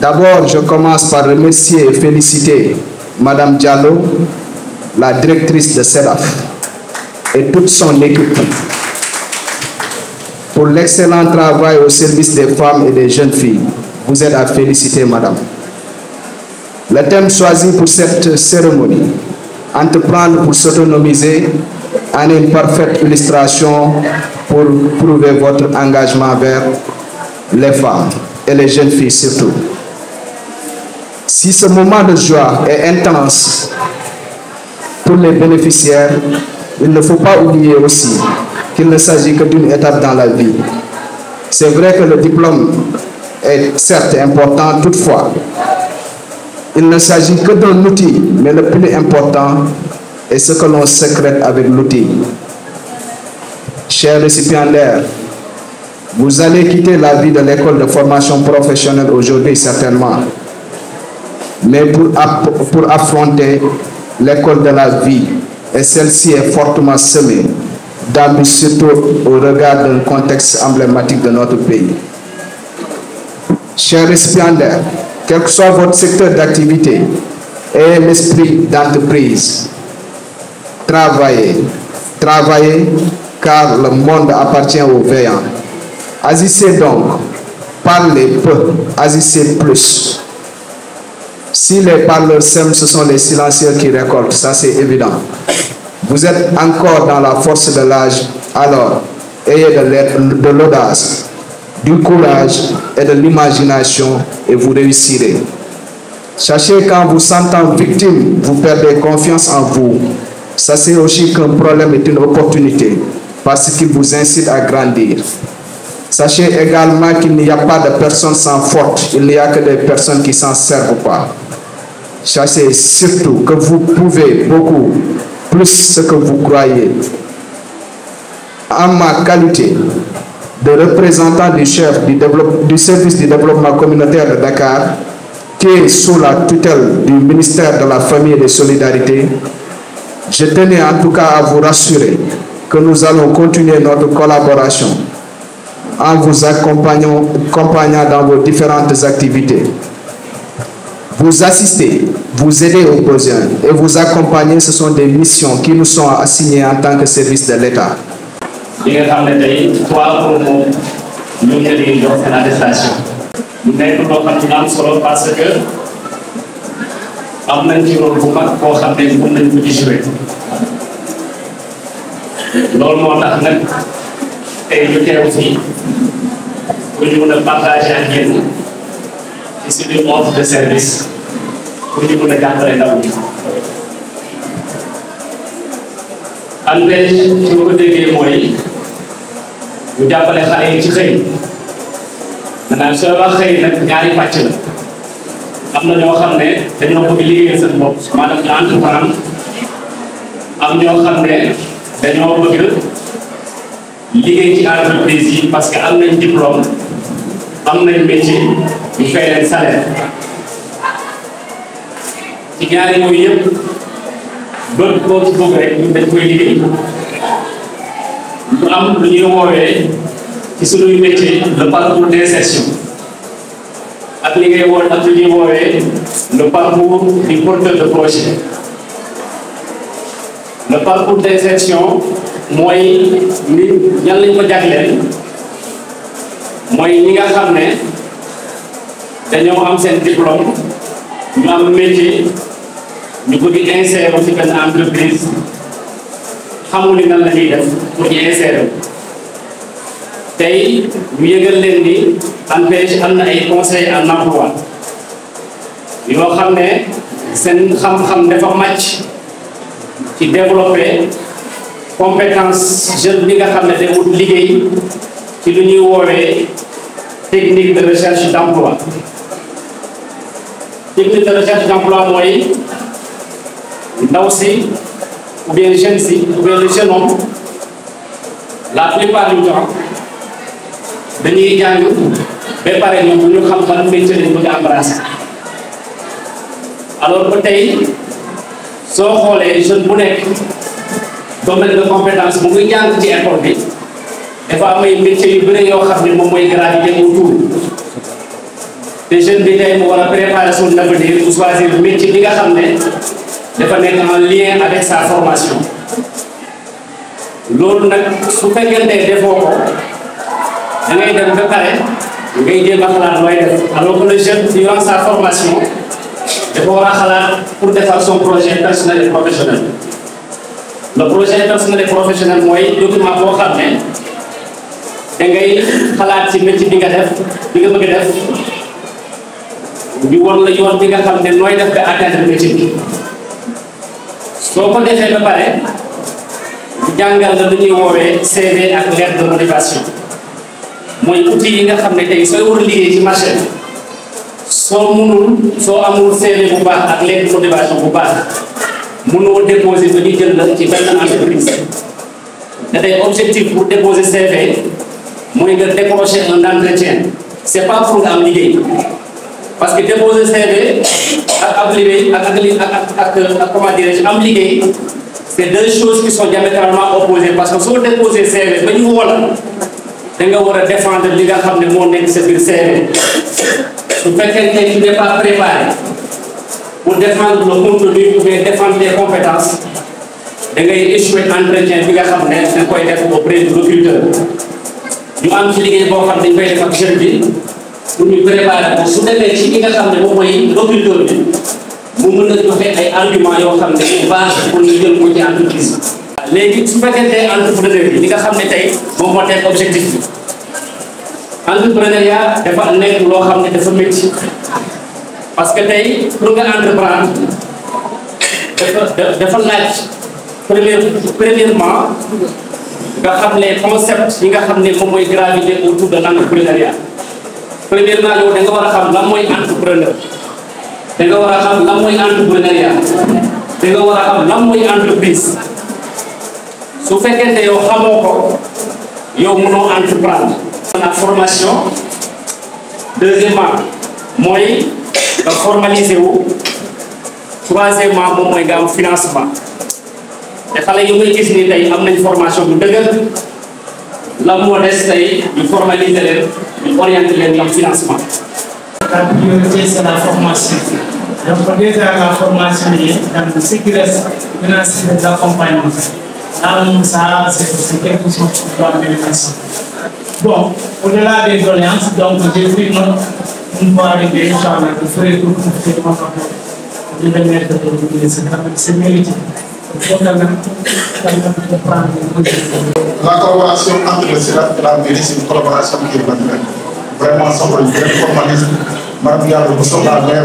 D'abord, je commence par remercier et féliciter Madame Diallo, la directrice de CEDAF, et toute son équipe pour l'excellent travail au service des femmes et des jeunes filles. Vous êtes à féliciter, Madame. Le thème choisi pour cette cérémonie, entreprendre pour s'autonomiser, en est une parfaite illustration pour prouver votre engagement vers les femmes et les jeunes filles surtout. Si ce moment de joie est intense pour les bénéficiaires, il ne faut pas oublier aussi qu'il ne s'agit que d'une étape dans la vie. C'est vrai que le diplôme est certes important, toutefois, il ne s'agit que d'un outil, mais le plus important est ce que l'on sécrète avec l'outil. Chers récipiendaires, vous allez quitter la vie de l'école de formation professionnelle aujourd'hui certainement, mais pour affronter l'école de la vie, et celle-ci est fortement semée d'abus, surtout au regard d'un contexte emblématique de notre pays. Chers récipiendaires, quel que soit votre secteur d'activité, ayez l'esprit d'entreprise. Travaillez, car le monde appartient aux veillants. Agissez donc, parlez peu, agissez plus. Si les parleurs sèment, ce sont les silencieux qui récoltent, ça c'est évident. Vous êtes encore dans la force de l'âge, alors ayez de l'audace, du courage et de l'imagination et vous réussirez. Sachez qu'en vous sentant victime, vous perdez confiance en vous. Sachez aussi qu'un problème est une opportunité parce qu'il vous incite à grandir. Sachez également qu'il n'y a pas de personnes sans faute, il n'y a que des personnes qui s'en servent pas. Sachez surtout que vous pouvez beaucoup plus ce que vous croyez. En ma qualité de représentant du chef du service du développement communautaire de Dakar, qui est sous la tutelle du ministère de la Famille et des Solidarités, je tenais en tout cas à vous rassurer que nous allons continuer notre collaboration en vous accompagnant dans vos différentes activités. Vous assister, vous aider aux besoins et vous accompagner, ce sont des missions qui nous sont assignées en tant que service de l'État. Nous avons parce que am nañ ci rôle bu mag boo xam ne mën nañ ko ci jouer loolu moo tax nag tey ñu teew fii pour ñu mën a partager ak yéen ci suñu offre de service pour ñu mën a jàppale ndaw ñi. ANPEJ su ma ko déggee mooy ñu jàppale xale yi ci xëy maanaam soo wax xëy nag ñaari pàcc la. am na ñoo xam ne dañoo bëgg liggéeyal seen bopp maanaam ñu entreprendre am ñoo xam ne dañoo bëgg liggéey ci entreprise yi parce que am nañ diplôme am nañ métier ñu fay leen salaire ci ñaari yooyu yëpp bëgg koo ci bëgg rek ñun dañ koy liggéey ñu am lu ñuy woowee ci suñuy métier le parcours d'insertion ak li ngay woon ak li ñuy woowee le parcours du porteur de projet. Le parcours d'insertion mooy ni ñan lañ ko jagleel mooy ñi nga xam ne dañoo am seen diplôme ñu am métier ñu bëgg insérer ci benn entreprise xamul ni nan la ñuy def pour ñu insérer tey ñu yëgal leen ni ANPEJ am na ay conseils en emploi yoo xam ne seen xam-xam dafa màcc ci développer compétence jeune bi nga xam ne day wut liggéey ci lu ñuy woowee technique de recherche d'emploi. Technique de recherche d'emploi mooy ndaw si ou bien jeune si ou bien le jeune homme la plupart du temps dañuy jàng ba pare ñoom ñu xam ban métier lañ bëgg a embrasser alors que tey soo xoolee jeune bu nekk domaine de compétence bu muy jàng ci école bi dafa am ay métiers yu bëri yoo xam ne moom mooy gravité autour te jeune bi tey mu war a préparer son avenir pour choisir métier bi nga xam ne dafa nekk en lien avec sa formation loolu nag su fekkente defoo ko da ngay dem ba pare ngay jéem a xalaat looy def alors que le jeune durant sa formation dafa war a xalaat pour defar son projet personnel et professionnel. Le projet personnel et professionnel mooy document boo xam ne da ngay xalaat ci métier bi nga def bi nga bëgg a def ñu won la yoon bi nga xam ne nooy def ba atteindre métier bi soo ko defee ba pare jàngal la lu ñuy woowee CV ak lettre de motivation mooy outil yi nga xam ne tey sooy war a liggéey ci marché bi soo amul CV bu baax ak lettre de motivation bu baax mënoo déposer ba ñu jël la ci benn entreprise da day objectif pour déposer CV mooy nga décrocher un entretien c'est pas pour nga am liggéey parce que déposer CV ak am liggéey ak comment dirais-je am liggéey c'est deux choses qui sont diamétralement opposées parce que soo déposer CV ba ñu woo la da nga war a défendre li nga xam ne moo nekk sa biir CV su fekkee ne tu n'es pas préparé pour défendre le contenu ou bien défendre les compétences da ngay échouer entretien bi nga xam ne da koy def auprès du recruteur ñu am ci liggéey boo xam ne dañ koy def ak jeune bi pour ñu préparer ko su demee ci li nga xam ne moom mooy recruteur bi mu mën a joxe ay arguments yoo xam ne bu baax pour ñu jël ko ci entreprise léegi su fekkente entrepreneur bi li nga xam ne tey moom moo teg objectif bi entrepreneuriat dafa nekk loo xam ne dafa métti parce que tey pour nga entreprendre dafa laaj premièrement nga xam les concepts yi nga xam ne moom mooy gravité autour de l'entrepreneuriat premièrement yow da nga war a xam lan mooy entrepreneur da nga war a xam lan mooy entrepreneuriat da nga war a xam lan mooy entreprise su fekkente yow xamoo ko yow mënoo entreprendre. la formation deuxièmement mooy nga formaliser wu troisièmement moom mooy nga am financement te xale yu ngay gis ni tey am nañ formation bu dëgër la moo des tey ñu formaliser leen ñu orienter leen am financement. La priorité c'est la formation. Donc déjà la formation est dans ce qui reste financer les accompagnements. Ça c'est quelque chose qui doit bénéficier. Bon, au-delà des doléances, donc j'ai pris note une fois arrivé, Inch'Allah, de faire tout pour que mon rapport de venir de c'est mérité. La collaboration entre le CELAC et la mairie, c'est une collaboration qui est manuelle. Vraiment, sans problème, formalisme. Madame Diallo, nous sommes la maire,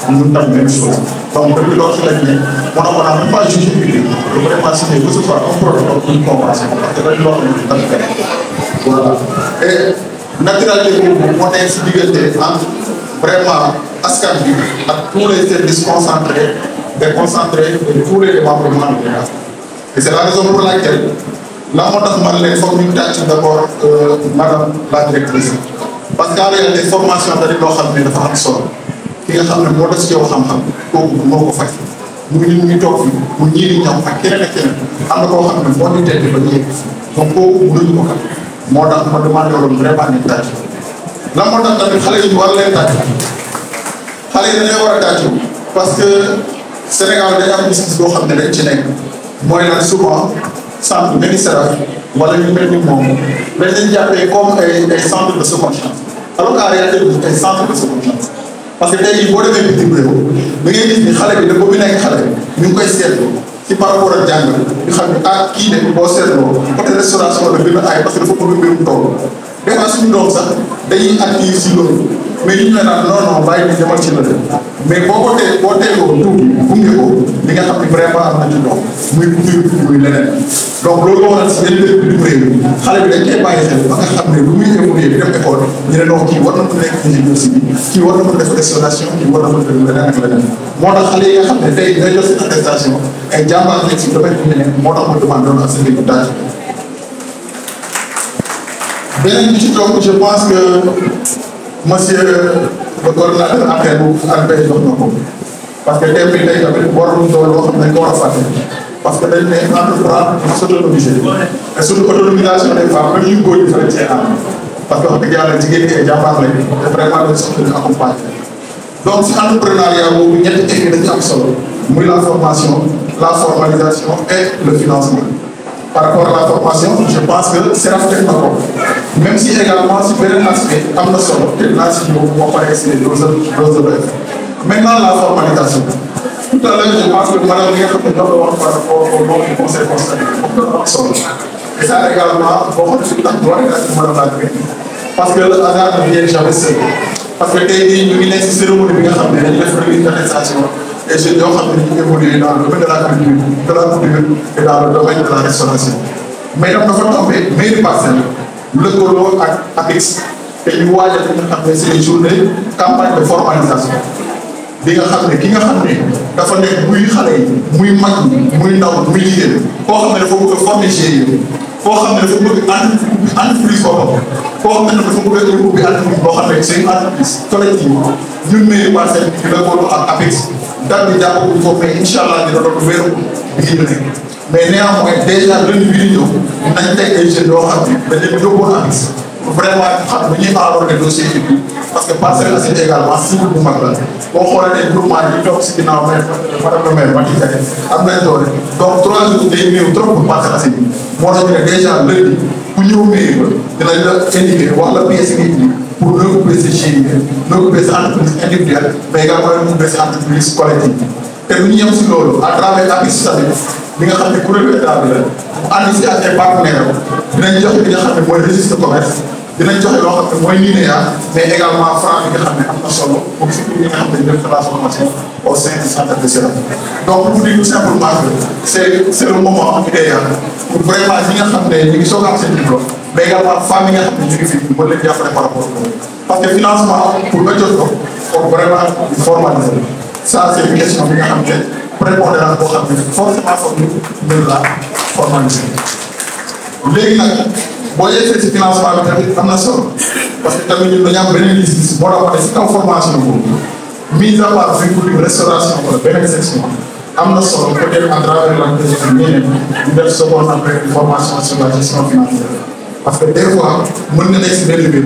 nous avons même chose. Donc, depuis lors que on n'a même pas jugé vraiment signé que ce soit un protocole ou une convention. Parce que voilà. Et naturellement, on est ici entre vraiment Askan à tous les services concentrés, déconcentrés de tous les départements de l'État. Et c'est la raison pour laquelle, là, on a demandé les formules d'abord, madame la directrice. Parce qu'en réalité, formation dañu loo xam ne dafa am solo ki nga xam ne moo des ci yow xam-xam kooku moo ko fay mu ngi toog fi mu ñii di ñëw ak keneen ak keneen am na koo xam ne moo ñu tedd ba ñu yegg donc kooku mënuñu ko xam moo tax ma demandé woon vraiment ni tàcc la moo tax tamit xale yi ñu war leen tàcc xale yi dañoo war a tàcc parce que Sénégal dañu am gis-gis boo xam ne dañ ci nekk mooy lan souvent centre ministériel wala ñu mel ni moom dañ leen jàppee comme ay centre de seconde chance alors qu'en réalité ay centre de seconde chance parce que tey jii boo demee bitim réew da ngay gis ni xale bi da ko bi nekk xale ñu ngi koy seetlu ci par rapport ak jàng ñu xam ne ah kii de boo seetloo côté restauration la gën a aay parce que dafa bëgg mbirum tool des fois suñu doom sax dañuy active si loolu mais ñu ne naan non bàyyi ni demal ci la mais boo teeloo tuuti gunge ko li nga xam ne vraiment am na ci doom muy muy leneen donc loolu moo waral si yenn bitim réew mi xale bi dañ koy bàyyi xel ba nga xam ne lu muy évoluer di dem école ñu ne non kii war na mën a nekk ingénieur civil kii war na mën a def restauration kii war na mën a def leneen ak leneen moo tax xale yi nga xam ne tey ngay jox seen attestation ay jàmbaar nekk si domaine bi ne moo tax ma demandé woon ak sa ligue daal beneen bi ci toog je pense que monsieur le coordonnateur après bu ANPEJ jox na ko parce que thème bi tey tamit waruñu doon loo xam ne dañ ko war a fàtte parce que dañ ne entreprendre s'autonomiser et surtout autonomisation des femmes même ñu góor ñi fa lañ see am parce que wax dëgg yàlla jigéen ñi ay jàmbaar lañu te vraiment dañu soxla ñu accompagner donc si entrepreneuriat boobu ñetti technique dañu am solo muy la formation la formalisation et le financement. Par rapport à la formation je pense que c'est rafet na ko même si également si beneen aspect am na solo te dinaa si ñëw boo paree si les doses de l'œuvre. Maintenant la formalisation tout à l'heure je pense que madame li nga xam ne ñoo la wax par rapport au conseil constitutionnel am na solo et ça également boo xam ne suñu tax war na madame la parce que le hasard ne vient jamais seul parce que tey jii ñu ngi nekk si cérémonie bi nga xam ne dañu def réalisation et jeunes yoo xam ne ñu ngi évoluer dans le domaine de la culture et dans le domaine de la restauration mais tam dafa tombé mairie Parcelles lëkkaloo ak APIX te ñu waajal li nga xam ne c'est une journée campagne de formalisation bi nga xam ne ki nga xam ne dafa nekk muy xale yi muy mag muy ndaw muy jigéen koo xam ne dafa bëgg a former GIE koo xam ne dafa bëgg entreprise boppam koo xam ne dafa bëgg a ubbi entreprise boo xam ne c'est une entreprise collective ñun mairie Parcelles ñu lëkkaloo ak APIX dal bi jàpp ko foofu mais incha allah dina doon wéeru bi ñu nekk mais néanmoins déjà lundi bi di ñëw nañ teg ay jeunes yoo xam ne dañ leen yóbbu APIX vraiment xam ne ñuy aborder dossier bi parce que Parcelles Assainies également cible bu mag la boo xoolee ne groupement yi toog si ginnaaw maire madame le maire Mati Kane am nañ doole donc 3 jours day néew trop pour Parcelles Assainies moo tax ñu ne déjà lundi ku ñëw mairie ba dinañ la indiquer wax la pièce yi pour regrouper ces GIE regrouper ces entreprises individuelles mais également regrouper ces entreprises collectives te lu ñu yem si loolu à travers APIX tamit li nga xam ne kuréelu état bi la mu ànd si ak ay partenaires dinañ joxe li nga xam ne mooy registre de commerce dinañ joxe loo xam ne mooy NINEA mais également franc bi nga xam ne am na solo pour surtout ñi nga xam ne ñu def la formation au sein du centre de Sénégal donc pour dire tout simplement que c'est le moment idéal pour vraiment ñi nga xam ne ñu ngi soog a am seen diplôme mais également femmes yi nga xam ne ñu ngi fi mën leen jàppale par rapport parce que financement pour nga jot ko pour vraiment formaliser ça c'est une question bi nga xam ne prépondérance boo xam ne forcément foog ñu mën la formaliser léegi nag boo yegsee si financement bi tamit am na solo parce que tamit ñun dañu am beneen gis-gis moo tax si kaw formation boobu mise à part agriculture restauration wala beneen section am na solo peut-être à travers la présidence ñeneen ñu def ce qu'on appelle une formation sur la gestion financière parce que des fois mën nga nekk si benn mbir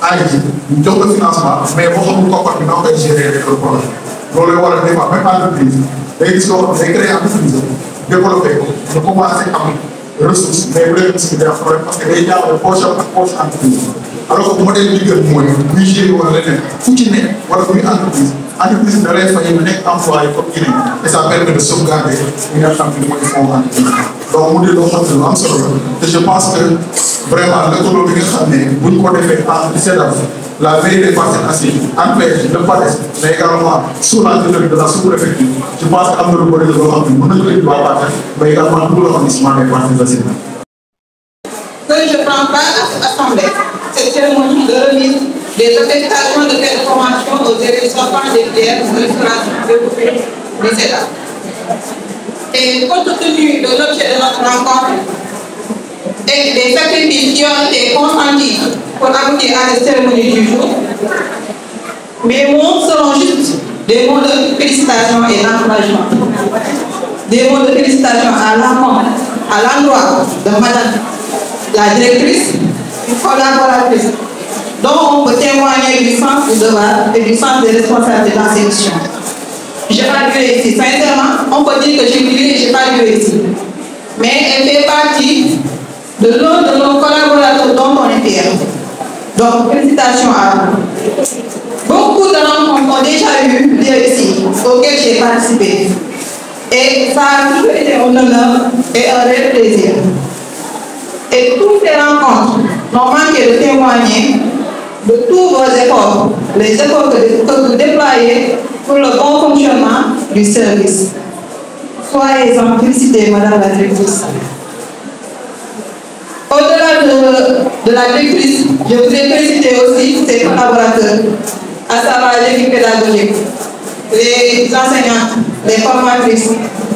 ay ji ñu jox la financement mais boo xamul koppar bi noo koy gérer rek le projet loolu waral des fois même entreprise day gis loo xam ne day créer entreprise développé ko ñu commencé am ressource mais bu leen gis day am problème parce que day jàppale poche ak poche entreprise alors que modèle bi gën mooy muy gérer wala leneen fu ci ne wala muy entreprise bi da lay fay nekk employé comme ñeneen et ça permet de sauvegarder li nga xam ne mooy fonds entreprise donc mu di loo xam ne lu am solo la te je pense que vraiment lëkkaloo bi nga xam ne bu ñu ko defee entre CEDAF la mairie des Parcelles Assainies ANPEJ le PADES mais également sous la tutelle de la sous-préfecture je pense que am na lu bëri loo xam ne mën nañu ko indi waa Parcelles mais également tout l'arrondissement des Parcelles Assainies. Que je prends part à cette assemblée, cette cérémonie de remise des attestations de cette formation aux élèves sortants des filières de restauration développée du CEDAF. Et compte tenu de l'objet de notre rencontre et des sacrifices qui ont été consentis pour aboutir à cette cérémonie du jour, mes mots seront juste des mots de félicitations et d'encouragement. Des mots de félicitations à l'endroit de Madame la directrice, une collaboratrice, dont on peut témoigner du sens du devoir et du sens des responsabilités dans ces missions. Je n'ai pas vu ici. Sincèrement, on peut dire que j'ai oublié et je n'ai pas vu ici. Mais elle fait partie de l'un de nos collaborateurs dont on est fiers. Donc, félicitations à vous. Beaucoup de rencontres ont déjà eu lieu ici, auxquelles j'ai participé. Et ça a toujours été un honneur et un réel plaisir. Et toutes ces rencontres n'ont manqué de témoigner de tous vos efforts, les efforts que vous déployez pour le bon fonctionnement du service. Soyez-en félicitées, Madame la directrice. Au-delà de la directrice, je voudrais féliciter aussi ses collaborateurs, à savoir l'équipe pédagogique, les enseignantes, les formatrices,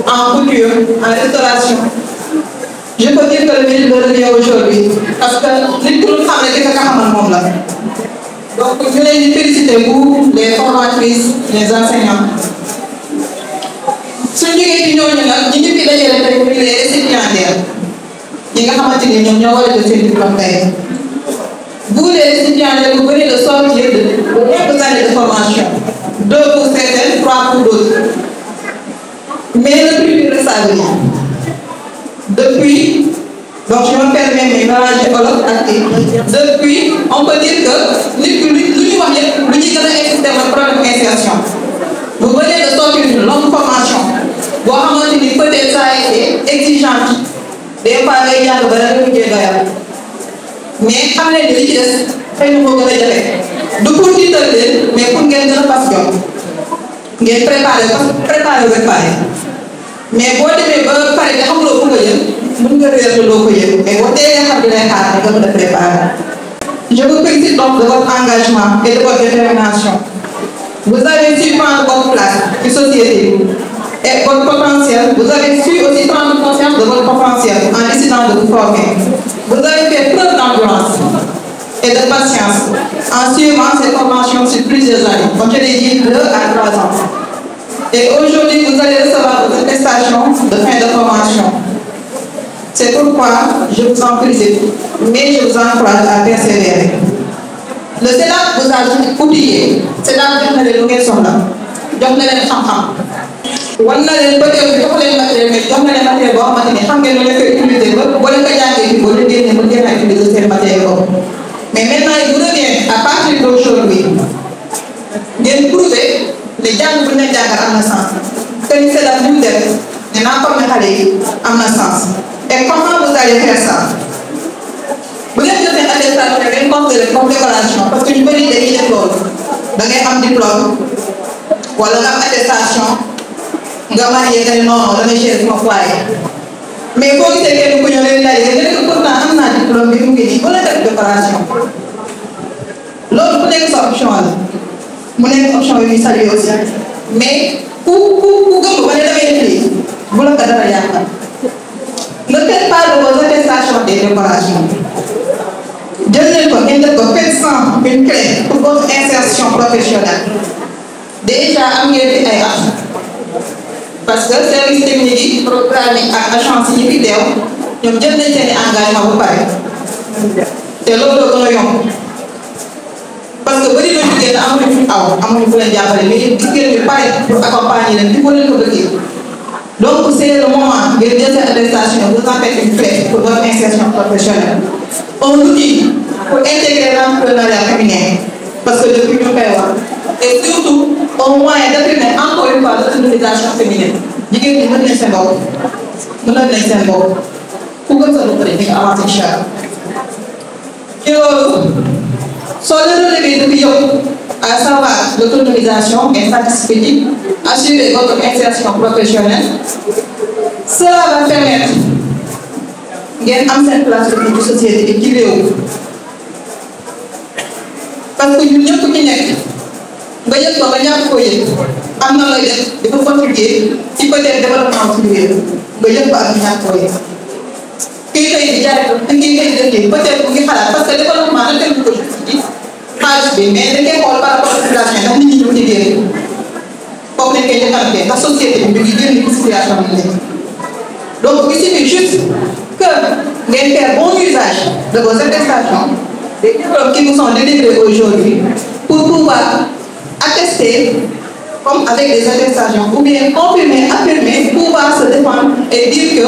en couture, en restauration. Je peux dire que le mérite de revient aujourd'hui, parce que nous tous sommes les gens. Donc, je voulais féliciter vous, les formatrices, les enseignants. Si nous avons les récipiendaires, nous avons dit que nous avons été diplômés. Vous, les étudiants, vous venez de sortir de quelques années de formation. 2 pour certains, 3 pour d'autres. Mais le plus dur, ça veut dire. Depuis, donc je me permets mes mélanges actifs. Depuis, on peut dire que l'union est problème d'insertion. Vous venez de sortir d'une longue formation. Vous avez peut-être ça a été exigeante. Des fois, il y a mais xam leen li ci des xëy na moo gën a jafe du pour tiital leen mais pour ngeen gën a passion ngeen préparé mais boo demee ba pare nga xamuloo fu nga jëm mën nga réer te doo ko yëg mais boo teelee xam dinañ xaar nga mën a préparer. Je vous félicite donc de votre engagement et de votre détermination. Vous avez su prendre votre place dans la société et votre potentiel. Vous avez su aussi prendre conscience de votre potentiel en décidant de vous former. Vous avez fait preuve d'endurance et de patience en suivant cette formation sur plusieurs années, comme je l'ai dit, 2 à 3 ans. Et aujourd'hui, vous allez recevoir votre attestation de fin de formation. C'est pourquoi je vous en félicite, mais je vous encourage à persévérer. Le Sénat vous a outillé. Sénat jox na leen lu ngeen soxla jox na leen xam-xam wan na leen peut-être jox leen matériel mais jox na leen matériel boo xamante ni xam ngeen nu leen koy utiliser ba boo leen ko jàngee fii boo leen génnee ba ngeen a utiliser seen matériel boobu. Mais maintenant il vous revient à partir d'aujourd'hui ngeen prouver ne jàng bu ñu leen jàngal am na sens que ni Sénat li mu def ne naa former xale yi am na sens. Et comment vous allez faire ça? Vous êtes une attestation et une comme décoration parce que je veux dire des diplômes. Vous avez un diplôme, ou alors une attestation, vous avez non, vous avez chez mon foyer. Mais vous savez que nous pouvons les pourtant un diplôme, mais vous avez une décoration. L'autre, vous avez une option. Vous avez une option, vous saluez aussi. Mais pour vous avez vous l'avez fait. Ne faites pas de vos attestations des décorations. Faites une clé pour votre insertion professionnelle. Déjà, vous avez fait parce que le service technique programmé à agence individuelle, nous avons déjà des engagements pour parler. C'est l'autre que nous parce que vous avez dit que vous avez pour accompagner les donc c'est le moment de cette attestation, vous en faites une clé pour votre insertion professionnelle. On nous dit pour intégrer l'entrepreneuriat féminin, parce que depuis nous payons. Et surtout, au moins d'apprendre encore une fois l'autonomisation féminine. Dis-moi, vous n'êtes pas bon. Vous n'êtes pas bon. Pourquoi ça nous fait avancer cher? Sur le relevé de à savoir l'autonomisation et satisfaite, assurer votre insertion professionnelle, cela va permettre de place de la société équilibrée. Parce que nous sommes tous il faut contribuer, il peut être développement privé, peut-être parce que le développement mais les par rapport à la population, la société une situation. Donc, il suffit juste que vous ayez bon usage de vos attestations, des diplômes qui vous sont délivrés aujourd'hui, pour pouvoir attester, comme avec des attestations, ou bien confirmer, affirmer, pouvoir se défendre et dire que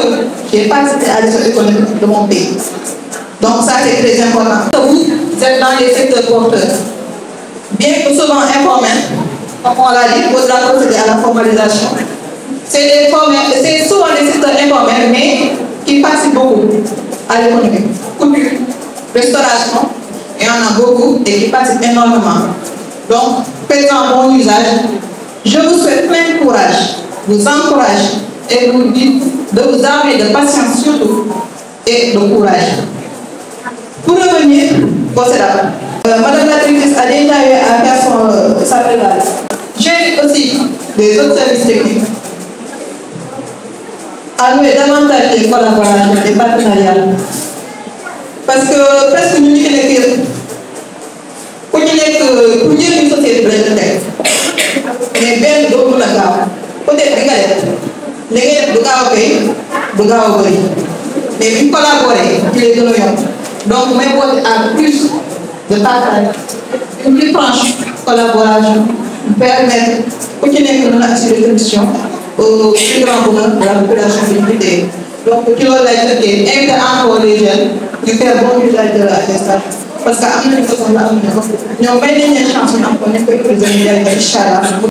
j'ai participé à l'essor économique de mon pays. Donc ça c'est très important. Vous êtes dans les secteurs porteurs. Bien que souvent informels, comme on l'a dit, il faudra procéder à la formalisation. C'est souvent des secteurs informels, mais qui participent beaucoup à l'économie. Couture, restauration, il y en a beaucoup et qui participent énormément. Donc, faites un bon usage. Je vous souhaite plein de courage, vous encourage et vous dis de vous armer de patience surtout et de courage. Pour revenir au Sénat, Madame la directrice a déjà eu à faire sa prévalence. J'ai aussi des autres services techniques. À nous davantage de collaboration et partenariat. Parce que presque nous disons que pour dire une société de l'État, mais bien d'autres là, peut-être les gars de mais une collaborer, il est de l'Oyon. Donc, même à plus de partage, une plus franche collaboration permettre au Québec de assurer les missions au plus grand bonheur de la population bénéficiaire. Donc, qui l'ont invité encore les jeunes de faire bon usage de l'attestation. Parce qu'à un moment donné, nous avons une chance de nous connaître que nous avons